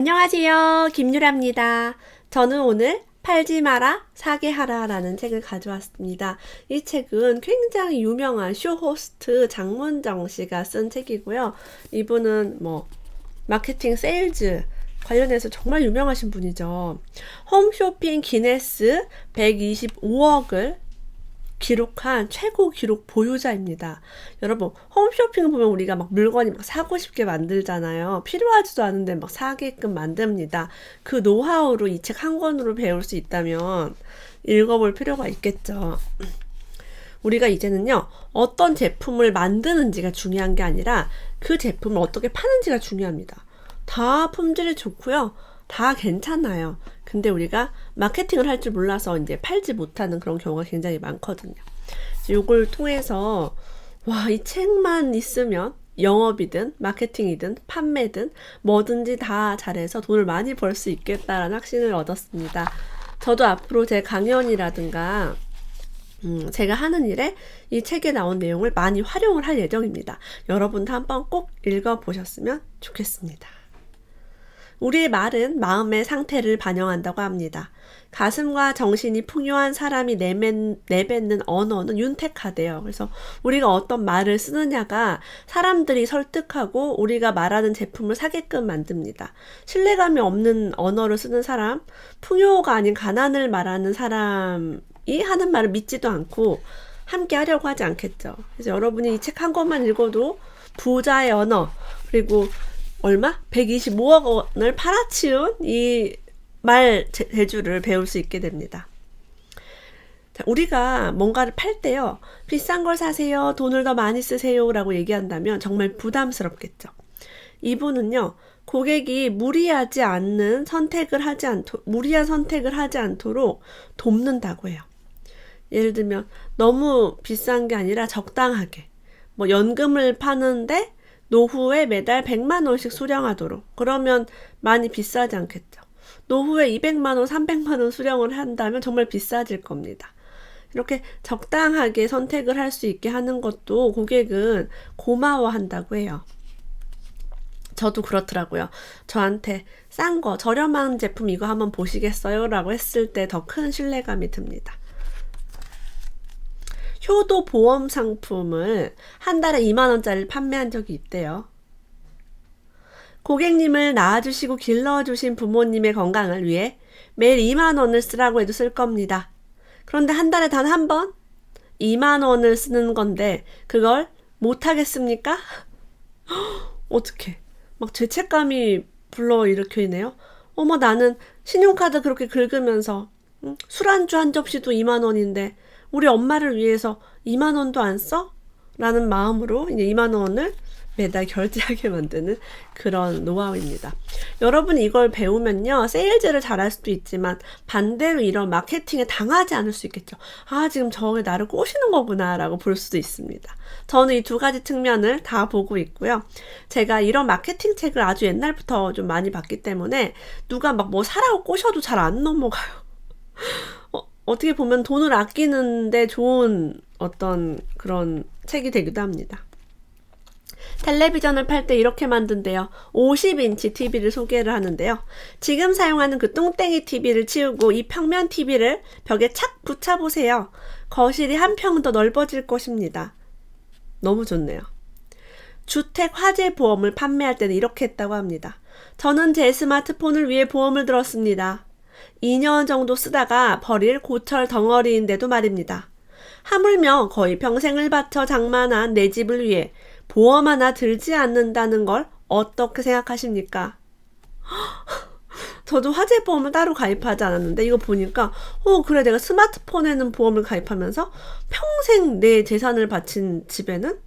안녕하세요. 김유라입니다. 저는 오늘 팔지 마라, 사게 하라 라는 책을 가져왔습니다. 이 책은 굉장히 유명한 쇼호스트 장문정 씨가 쓴 책이고요. 이분은 마케팅, 세일즈 관련해서 정말 유명하신 분이죠. 홈쇼핑 기네스 125억을 기록한 최고 기록 보유자입니다. 여러분, 홈쇼핑을 보면 우리가 막 물건이 막 사고 싶게 만들잖아요. 필요하지도 않은데 막 사게끔 만듭니다. 그 노하우로 이 책 한 권으로 배울 수 있다면 읽어볼 필요가 있겠죠. 우리가 이제는요, 어떤 제품을 만드는지가 중요한 게 아니라 그 제품을 어떻게 파는지가 중요합니다. 다 품질이 좋고요. 다 괜찮아요. 근데 우리가 마케팅을 할 줄 몰라서 이제 팔지 못하는 그런 경우가 굉장히 많거든요. 이걸 통해서 이 책만 있으면 영업이든 마케팅이든 판매든 뭐든지 다 잘해서 돈을 많이 벌 수 있겠다라는 확신을 얻었습니다. 저도 앞으로 제 강연이라든가 제가 하는 일에 이 책에 나온 내용을 많이 활용을 할 예정입니다. 여러분도 한번 꼭 읽어보셨으면 좋겠습니다. 우리의 말은 마음의 상태를 반영한다고 합니다. 가슴과 정신이 풍요한 사람이 내뱉는 언어는 윤택하대요. 그래서 우리가 어떤 말을 쓰느냐가 사람들이 설득하고 우리가 말하는 제품을 사게끔 만듭니다. 신뢰감이 없는 언어를 쓰는 사람, 풍요가 아닌 가난을 말하는 사람이 하는 말을 믿지도 않고 함께 하려고 하지 않겠죠. 그래서 여러분이 이 책 한 권만 읽어도 부자의 언어, 그리고 얼마? 125억 원을 팔아치운 이 말 재주를 배울 수 있게 됩니다. 자, 우리가 뭔가를 팔 때요, 비싼 걸 사세요, 돈을 더 많이 쓰세요 라고 얘기한다면 정말 부담스럽겠죠. 이분은요, 고객이 무리한 선택을 하지 않도록 돕는다고 해요. 예를 들면 너무 비싼 게 아니라 적당하게, 연금을 파는데 노후에 매달 100만 원씩 수령하도록. 그러면 많이 비싸지 않겠죠. 노후에 200만 원, 300만 원 수령을 한다면 정말 비싸질 겁니다. 이렇게 적당하게 선택을 할 수 있게 하는 것도 고객은 고마워한다고 해요. 저도 그렇더라고요. 저한테 싼 거, 저렴한 제품 이거 한번 보시겠어요? 라고 했을 때 더 큰 신뢰감이 듭니다. 효도 보험 상품을 한 달에 2만 원짜리를 판매한 적이 있대요. 고객님을 낳아주시고 길러주신 부모님의 건강을 위해 매일 2만 원을 쓰라고 해도 쓸 겁니다. 그런데 한 달에 단 한 번 2만 원을 쓰는 건데 그걸 못하겠습니까? 어떡해. 막 죄책감이 불러일으키네요. 어머, 나는 신용카드 그렇게 긁으면서 술안주 한 접시도 2만 원인데 우리 엄마를 위해서 2만 원도 안 써? 라는 마음으로 이제 2만 원을 매달 결제하게 만드는 그런 노하우입니다. 여러분이 이걸 배우면요, 세일즈를 잘할 수도 있지만 반대로 이런 마케팅에 당하지 않을 수 있겠죠. 지금 저게 나를 꼬시는 거구나 라고 볼 수도 있습니다. 저는 이 두 가지 측면을 다 보고 있고요. 제가 이런 마케팅 책을 아주 옛날부터 좀 많이 봤기 때문에 누가 막 뭐 사라고 꼬셔도 잘 안 넘어가요. 어떻게 보면 돈을 아끼는데 좋은 어떤 그런 책이 되기도 합니다. 텔레비전을 팔 때 이렇게 만든대요. 50인치 TV를 소개를 하는데요. 지금 사용하는 그 뚱땡이 TV를 치우고 이 평면 TV를 벽에 착 붙여보세요. 거실이 한 평 더 넓어질 것입니다. 너무 좋네요. 주택 화재 보험을 판매할 때는 이렇게 했다고 합니다. 저는 제 스마트폰을 위해 보험을 들었습니다. 2년 정도 쓰다가 버릴 고철 덩어리인데도 말입니다. 하물며 거의 평생을 바쳐 장만한 내 집을 위해 보험 하나 들지 않는다는 걸 어떻게 생각하십니까? 저도 화재보험을 따로 가입하지 않았는데 이거 보니까 그래, 내가 스마트폰에는 보험을 가입하면서 평생 내 재산을 바친 집에는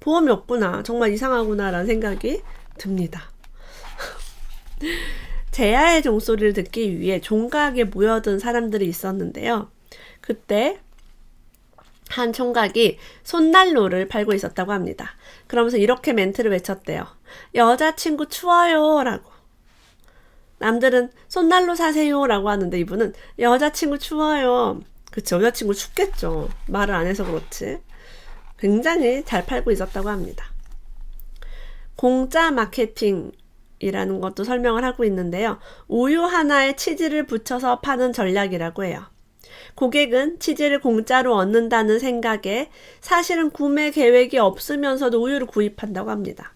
보험이 없구나. 정말 이상하구나 라는 생각이 듭니다. 제야의 종소리를 듣기 위해 종각에 모여든 사람들이 있었는데요. 그때 한 총각이 손난로를 팔고 있었다고 합니다. 그러면서 이렇게 멘트를 외쳤대요. 여자친구 추워요 라고. 남들은 손난로 사세요 라고 하는데 이분은 여자친구 추워요. 그쵸, 여자친구 춥겠죠. 말을 안 해서 그렇지. 굉장히 잘 팔고 있었다고 합니다. 공짜 마케팅 이라는 것도 설명을 하고 있는데요. 우유 하나에 치즈를 붙여서 파는 전략이라고 해요. 고객은 치즈를 공짜로 얻는다는 생각에 사실은 구매 계획이 없으면서도 우유를 구입한다고 합니다.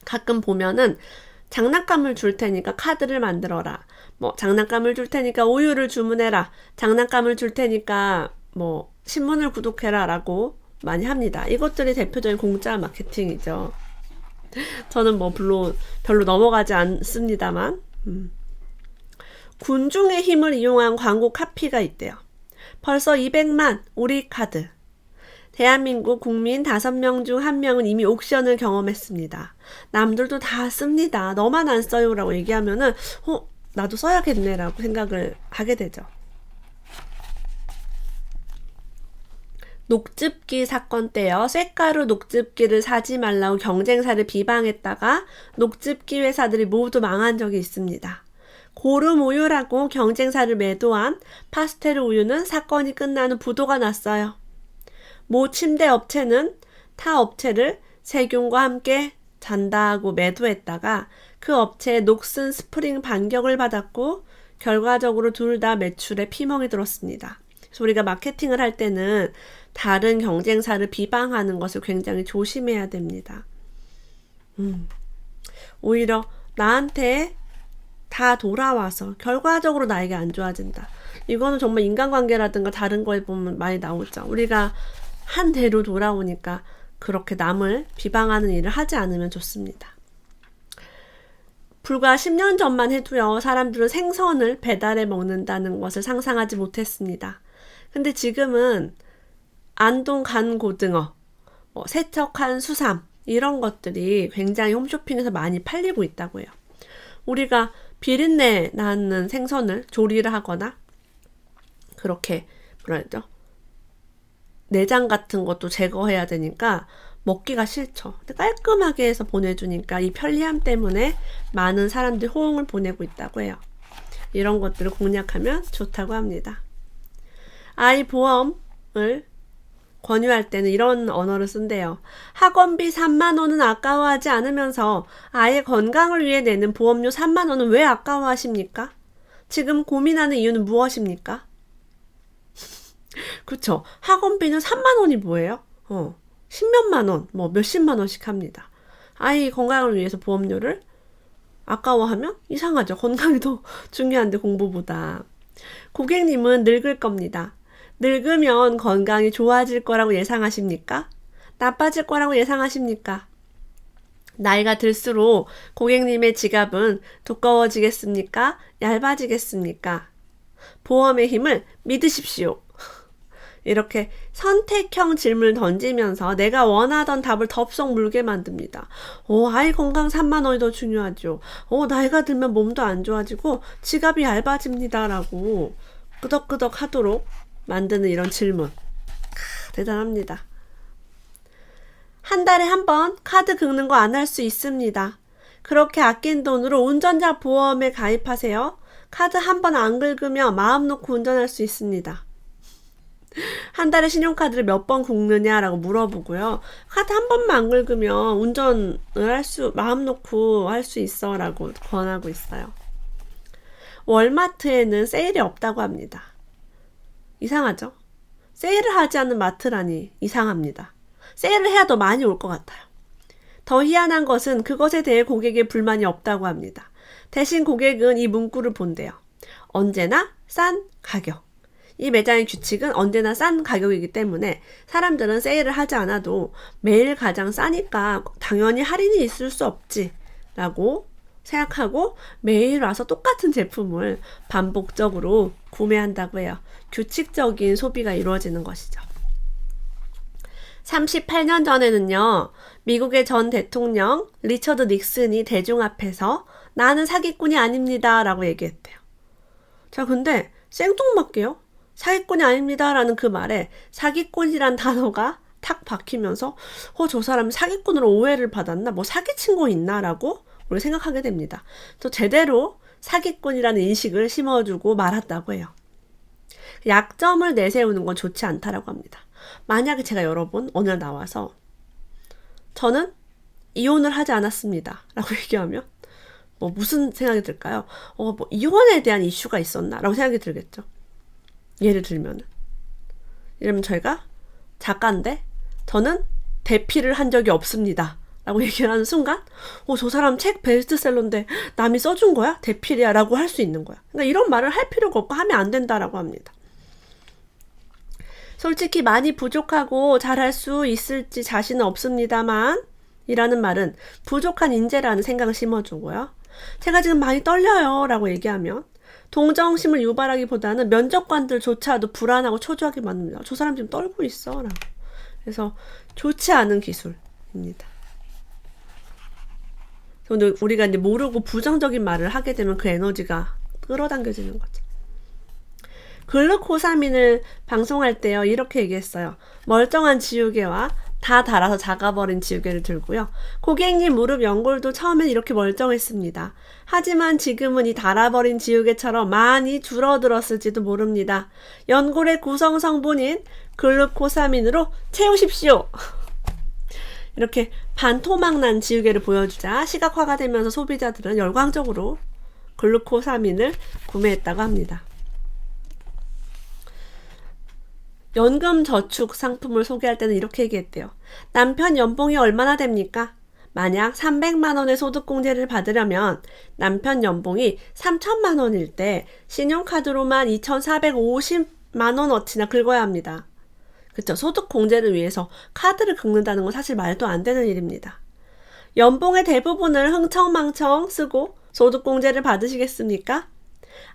가끔 보면은 장난감을 줄 테니까 카드를 만들어라. 장난감을 줄 테니까 우유를 주문해라. 장난감을 줄 테니까 신문을 구독해라 라고 많이 합니다. 이것들이 대표적인 공짜 마케팅이죠. 저는 별로 넘어가지 않습니다만. 군중의 힘을 이용한 광고 카피가 있대요. 벌써 200만 우리 카드. 대한민국 국민 5명 중 1명은 이미 옥션을 경험했습니다. 남들도 다 씁니다. 너만 안 써요 라고 얘기하면은 나도 써야겠네 라고 생각을 하게 되죠. 녹즙기 사건 때요. 쇳가루 녹즙기를 사지 말라고 경쟁사를 비방했다가 녹즙기 회사들이 모두 망한 적이 있습니다. 고름 우유라고 경쟁사를 매도한 파스텔 우유는 사건이 끝나는 부도가 났어요. 모 침대 업체는 타 업체를 세균과 함께 잔다하고 매도했다가 그 업체의 녹슨 스프링 반격을 받았고 결과적으로 둘 다 매출에 피멍이 들었습니다. 그래서 우리가 마케팅을 할 때는 다른 경쟁사를 비방하는 것을 굉장히 조심해야 됩니다. 오히려 나한테 다 돌아와서 결과적으로 나에게 안 좋아진다. 이거는 정말 인간관계라든가 다른 거에 보면 많이 나오죠. 우리가 한 대로 돌아오니까 그렇게 남을 비방하는 일을 하지 않으면 좋습니다. 불과 10년 전만 해도요. 사람들은 생선을 배달해 먹는다는 것을 상상하지 못했습니다. 근데 지금은 안동 간 고등어, 세척한 수삼 이런 것들이 굉장히 홈쇼핑에서 많이 팔리고 있다고 해요. 우리가 비린내 나는 생선을 조리를 하거나 그렇게 내장 같은 것도 제거해야 되니까 먹기가 싫죠. 근데 깔끔하게 해서 보내주니까 이 편리함 때문에 많은 사람들이 호응을 보내고 있다고 해요. 이런 것들을 공략하면 좋다고 합니다. 아이 보험을 권유할 때는 이런 언어를 쓴대요. 학원비 3만 원은 아까워하지 않으면서 아이의 건강을 위해 내는 보험료 3만 원은 왜 아까워하십니까? 지금 고민하는 이유는 무엇입니까? 그쵸. 학원비는 3만 원이 뭐예요? 10몇만 원, 몇십만 원씩 합니다. 아이 건강을 위해서 보험료를 아까워하면 이상하죠. 건강이 더 중요한데 공부보다. 고객님은 늙을 겁니다. 늙으면 건강이 좋아질 거라고 예상하십니까? 나빠질 거라고 예상하십니까? 나이가 들수록 고객님의 지갑은 두꺼워지겠습니까? 얇아지겠습니까? 보험의 힘을 믿으십시오. 이렇게 선택형 질문을 던지면서 내가 원하던 답을 덥석 물게 만듭니다. 아이 건강 3만 원이 더 중요하죠. 나이가 들면 몸도 안 좋아지고 지갑이 얇아집니다. 라고 끄덕끄덕 하도록 만드는 이런 질문. 대단합니다. 한 달에 한 번 카드 긁는 거 안 할 수 있습니다. 그렇게 아낀 돈으로 운전자 보험에 가입하세요. 카드 한 번 안 긁으면 마음 놓고 운전할 수 있습니다. 한 달에 신용카드를 몇 번 긁느냐라고 물어보고요. 카드 한 번만 안 긁으면 운전을 마음 놓고 할 수 있어 라고 권하고 있어요. 월마트에는 세일이 없다고 합니다. 이상하죠? 세일을 하지 않는 마트라니 이상합니다. 세일을 해야 더 많이 올 것 같아요. 더 희한한 것은 그것에 대해 고객의 불만이 없다고 합니다. 대신 고객은 이 문구를 본대요. 언제나 싼 가격. 이 매장의 규칙은 언제나 싼 가격이기 때문에 사람들은 세일을 하지 않아도 매일 가장 싸니까 당연히 할인이 있을 수 없지 라고 생각하고 매일 와서 똑같은 제품을 반복적으로 구매한다고 해요. 규칙적인 소비가 이루어지는 것이죠. 38년 전에는요. 미국의 전 대통령 리처드 닉슨이 대중 앞에서 나는 사기꾼이 아닙니다 라고 얘기했대요. 자, 근데 생뚱맞게요. 사기꾼이 아닙니다 라는 그 말에 사기꾼이란 단어가 탁 박히면서 저 사람이 사기꾼으로 오해를 받았나? 사기친 거 있나? 라고 우리 생각하게 됩니다. 또 제대로 사기꾼이라는 인식을 심어주고 말았다고 해요. 약점을 내세우는 건 좋지 않다라고 합니다. 만약에 제가 여러분 어느 날 나와서 저는 이혼을 하지 않았습니다. 라고 얘기하면 무슨 생각이 들까요? 이혼에 대한 이슈가 있었나? 라고 생각이 들겠죠. 예를 들면은. 이러면 저희가 작가인데 저는 대피를 한 적이 없습니다. 라고 얘기를 하는 순간 저 사람 책 베스트셀러인데 남이 써준 거야? 대필이야? 라고 할 수 있는 거야. 그러니까 이런 말을 할 필요가 없고 하면 안 된다라고 합니다. 솔직히 많이 부족하고 잘할 수 있을지 자신은 없습니다만 이라는 말은 부족한 인재라는 생각을 심어주고요. 제가 지금 많이 떨려요 라고 얘기하면 동정심을 유발하기보다는 면접관들조차도 불안하고 초조하게 만듭니다. 저 사람 지금 떨고 있어 라고. 그래서 좋지 않은 기술입니다. 근데 우리가 이제 모르고 부정적인 말을 하게 되면 그 에너지가 끌어당겨지는 거죠. 글루코사민을 방송할 때요, 이렇게 얘기했어요. 멀쩡한 지우개와 다 닳아서 작아버린 지우개를 들고요. 고객님 무릎 연골도 처음엔 이렇게 멀쩡했습니다. 하지만 지금은 이 닳아버린 지우개처럼 많이 줄어들었을지도 모릅니다. 연골의 구성 성분인 글루코사민으로 채우십시오. 이렇게 반토막난 지우개를 보여주자 시각화가 되면서 소비자들은 열광적으로 글루코사민을 구매했다고 합니다. 연금 저축 상품을 소개할 때는 이렇게 얘기했대요. 남편 연봉이 얼마나 됩니까? 만약 300만 원의 소득공제를 받으려면 남편 연봉이 3천만 원일 때 신용카드로만 2,450만 원어치나 긁어야 합니다. 그쵸? 소득공제를 위해서 카드를 긁는다는 건 사실 말도 안 되는 일입니다. 연봉의 대부분을 흥청망청 쓰고 소득공제를 받으시겠습니까?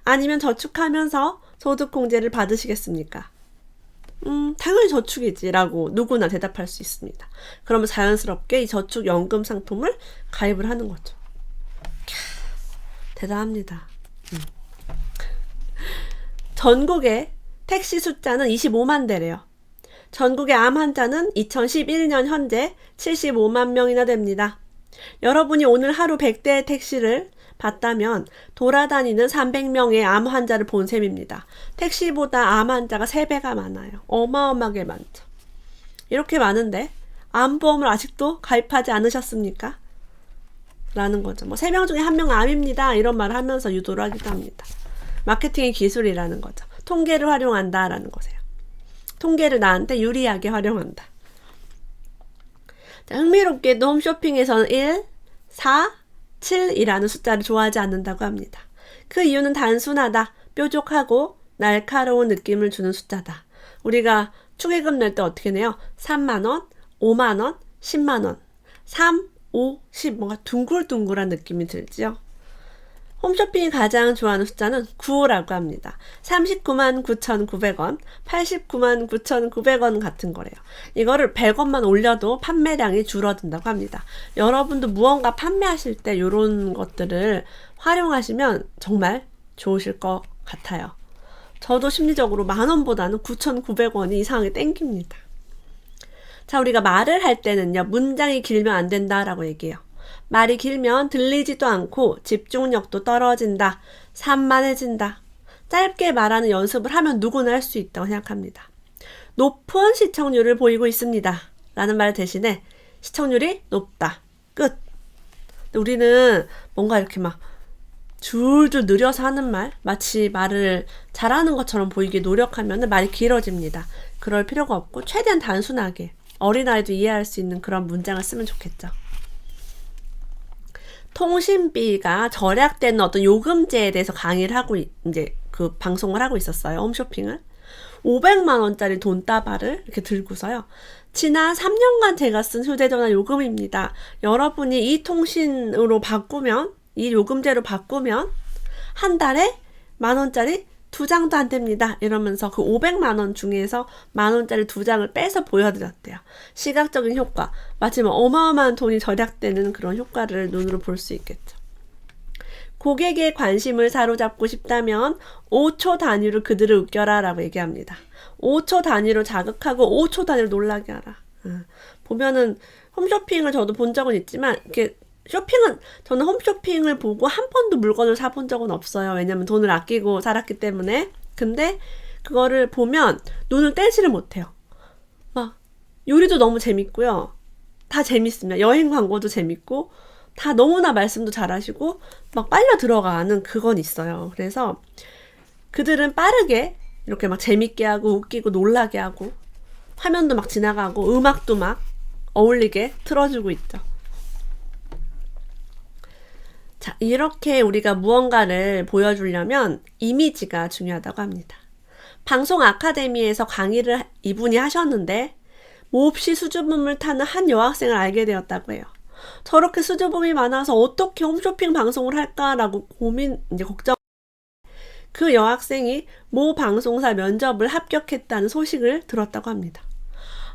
아니면 저축하면서 소득공제를 받으시겠습니까? 당연히 저축이지 라고 누구나 대답할 수 있습니다. 그러면 자연스럽게 이 저축연금 상품을 가입을 하는 거죠. 대단합니다. 전국의 택시 숫자는 25만 대래요. 전국의 암 환자는 2011년 현재 75만 명이나 됩니다. 여러분이 오늘 하루 100대의 택시를 봤다면 돌아다니는 300명의 암 환자를 본 셈입니다. 택시보다 암 환자가 3배가 많아요. 어마어마하게 많죠. 이렇게 많은데 암보험을 아직도 가입하지 않으셨습니까? 라는 거죠. 3명 중에 1명 암입니다. 이런 말을 하면서 유도를 하기도 합니다. 마케팅의 기술이라는 거죠. 통계를 활용한다 라는 거세요. 통계를 나한테 유리하게 활용한다. 자, 흥미롭게도 홈쇼핑에서는 1, 4, 7이라는 숫자를 좋아하지 않는다고 합니다. 그 이유는 단순하다, 뾰족하고 날카로운 느낌을 주는 숫자다. 우리가 축의금 낼 때 어떻게 내요? 3만원, 5만원, 10만원. 3, 5, 10 뭔가 둥글둥글한 느낌이 들지요. 홈쇼핑이 가장 좋아하는 숫자는 9라고 합니다. 39만 9,900원, 89만 9,900원 같은 거래요. 이거를 100원만 올려도 판매량이 줄어든다고 합니다. 여러분도 무언가 판매하실 때 이런 것들을 활용하시면 정말 좋으실 것 같아요. 저도 심리적으로 10,000원보다는 9,900원이 이상하게 땡깁니다. 자, 우리가 말을 할 때는요, 문장이 길면 안 된다라고 얘기해요. 말이 길면 들리지도 않고 집중력도 떨어진다. 산만해진다. 짧게 말하는 연습을 하면 누구나 할 수 있다고 생각합니다. 높은 시청률을 보이고 있습니다. 라는 말 대신에 시청률이 높다. 끝. 우리는 뭔가 이렇게 막 줄줄 느려서 하는 말, 마치 말을 잘하는 것처럼 보이게 노력하면 말이 길어집니다. 그럴 필요가 없고 최대한 단순하게 어린아이도 이해할 수 있는 그런 문장을 쓰면 좋겠죠. 통신비가 절약되는 어떤 요금제에 대해서 강의를 하고 이제 그 방송을 하고 있었어요. 홈쇼핑을. 500만 원짜리 돈다발을 이렇게 들고서요. 지난 3년간 제가 쓴 휴대전화 요금입니다. 여러분이 이 통신으로 바꾸면, 이 요금제로 바꾸면 한 달에 10,000원짜리 2장도 안 됩니다. 이러면서 그 500만 원 중에서 10,000원짜리 2장을 빼서 보여드렸대요. 시각적인 효과. 마치 어마어마한 돈이 절약되는 그런 효과를 눈으로 볼 수 있겠죠. 고객의 관심을 사로잡고 싶다면 5초 단위로 그들을 웃겨라 라고 얘기합니다. 5초 단위로 자극하고 5초 단위로 놀라게 하라. 보면은 홈쇼핑을 저도 본 적은 있지만 이렇게 저는 홈쇼핑을 보고 한 번도 물건을 사본 적은 없어요. 왜냐면 돈을 아끼고 살았기 때문에. 근데 그거를 보면 눈을 떼지를 못해요. 막 요리도 너무 재밌고요. 다 재밌습니다. 여행 광고도 재밌고 다 너무나 말씀도 잘하시고 막 빨려 들어가는 그건 있어요. 그래서 그들은 빠르게 이렇게 막 재밌게 하고 웃기고 놀라게 하고 화면도 막 지나가고 음악도 막 어울리게 틀어주고 있죠. 자, 이렇게 우리가 무언가를 보여주려면 이미지가 중요하다고 합니다. 방송 아카데미에서 강의를 이분이 하셨는데 몹시 수줍음을 타는 한 여학생을 알게 되었다고 해요. 저렇게 수줍음이 많아서 어떻게 홈쇼핑 방송을 할까라고 걱정. 그 여학생이 모 방송사 면접을 합격했다는 소식을 들었다고 합니다.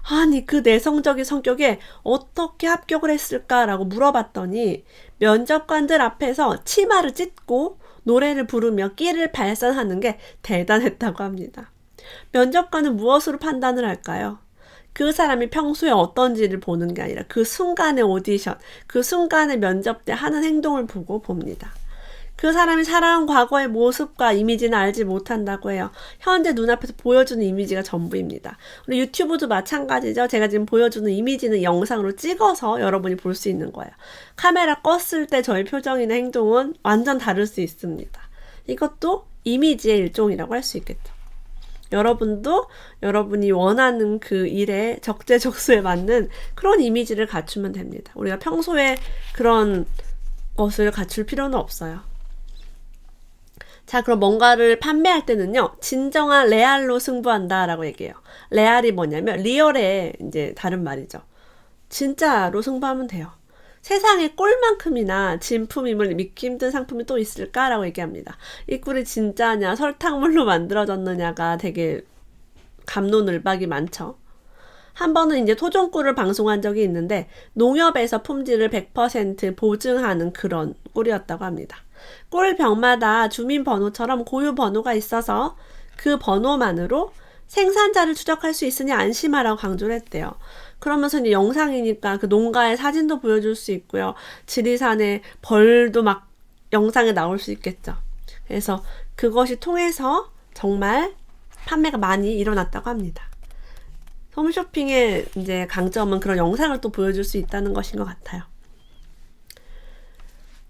아니, 그 내성적인 성격에 어떻게 합격을 했을까라고 물어봤더니 면접관들 앞에서 치마를 찢고 노래를 부르며 끼를 발산하는 게 대단했다고 합니다. 면접관은 무엇으로 판단을 할까요? 그 사람이 평소에 어떤지를 보는 게 아니라 그 순간의 오디션, 그 순간의 면접 때 하는 행동을 보고 봅니다. 그 사람이 살아온 과거의 모습과 이미지는 알지 못한다고 해요. 현재 눈앞에서 보여주는 이미지가 전부입니다. 우리 유튜브도 마찬가지죠. 제가 지금 보여주는 이미지는 영상으로 찍어서 여러분이 볼 수 있는 거예요. 카메라 껐을 때 저의 표정이나 행동은 완전 다를 수 있습니다. 이것도 이미지의 일종이라고 할 수 있겠죠. 여러분도 여러분이 원하는 그 일에 적재적소에 맞는 그런 이미지를 갖추면 됩니다. 우리가 평소에 그런 것을 갖출 필요는 없어요. 자, 그럼 뭔가를 판매할 때는요, 진정한 레알로 승부한다라고 얘기해요. 레알이 뭐냐면, 리얼의 이제 다른 말이죠. 진짜로 승부하면 돼요. 세상에 꿀만큼이나 진품임을 믿기 힘든 상품이 또 있을까라고 얘기합니다. 이 꿀이 진짜냐, 설탕물로 만들어졌느냐가 되게 갑론을박이 많죠. 한 번은 이제 토종꿀을 방송한 적이 있는데, 농협에서 품질을 100% 보증하는 그런 꿀이었다고 합니다. 꿀병마다 주민번호처럼 고유 번호가 있어서 그 번호만으로 생산자를 추적할 수 있으니 안심하라고 강조를 했대요. 그러면서 이제 영상이니까 그 농가의 사진도 보여줄 수 있고요. 지리산의 벌도 막 영상에 나올 수 있겠죠. 그래서 그것이 통해서 정말 판매가 많이 일어났다고 합니다. 홈쇼핑의 이제 강점은 그런 영상을 또 보여줄 수 있다는 것인 것 같아요.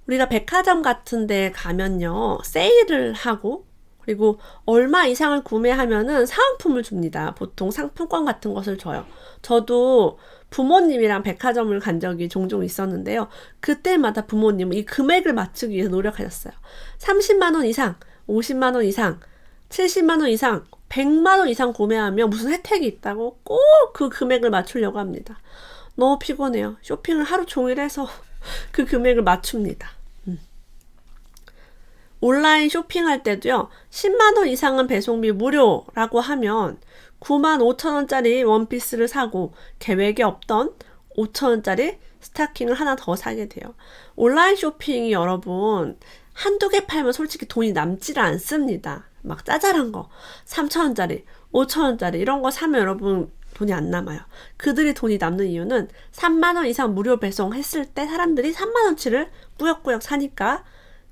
우리가 백화점 같은 데 가면요, 세일을 하고 그리고 얼마 이상을 구매하면은 사은품을 줍니다. 보통 상품권 같은 것을 줘요. 저도 부모님이랑 백화점을 간 적이 종종 있었는데요. 그때마다 부모님은 이 금액을 맞추기 위해서 노력하셨어요. 30만 원 이상, 50만 원 이상, 70만 원 이상, 100만 원 이상 구매하면 무슨 혜택이 있다고 꼭 그 금액을 맞추려고 합니다. 너무 피곤해요. 쇼핑을 하루 종일 해서 그 금액을 맞춥니다. 온라인 쇼핑할 때도요, 10만원 이상은 배송비 무료라고 하면 95,000원짜리 원피스를 사고 계획에 없던 5,000원짜리 스타킹을 하나 더 사게 돼요. 온라인 쇼핑이 여러분 한두 개 팔면 솔직히 돈이 남지를 않습니다. 막 짜잘한 거 3,000원짜리 5,000원짜리 이런 거 사면 여러분 돈이 안 남아요. 그들이 돈이 남는 이유는 3만원 이상 무료 배송했을 때 사람들이 3만원치를 꾸역꾸역 사니까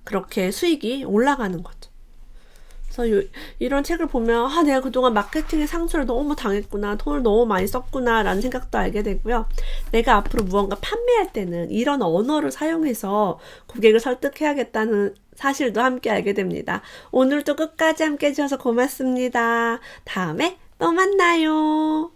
그렇게 수익이 올라가는 거죠. 그래서 이런 책을 보면 내가 그동안 마케팅의 상처를 너무 당했구나, 돈을 너무 많이 썼구나 라는 생각도 알게 되고요. 내가 앞으로 무언가 판매할 때는 이런 언어를 사용해서 고객을 설득해야겠다는 사실도 함께 알게 됩니다. 오늘도 끝까지 함께 해주셔서 고맙습니다. 다음에 또 만나요.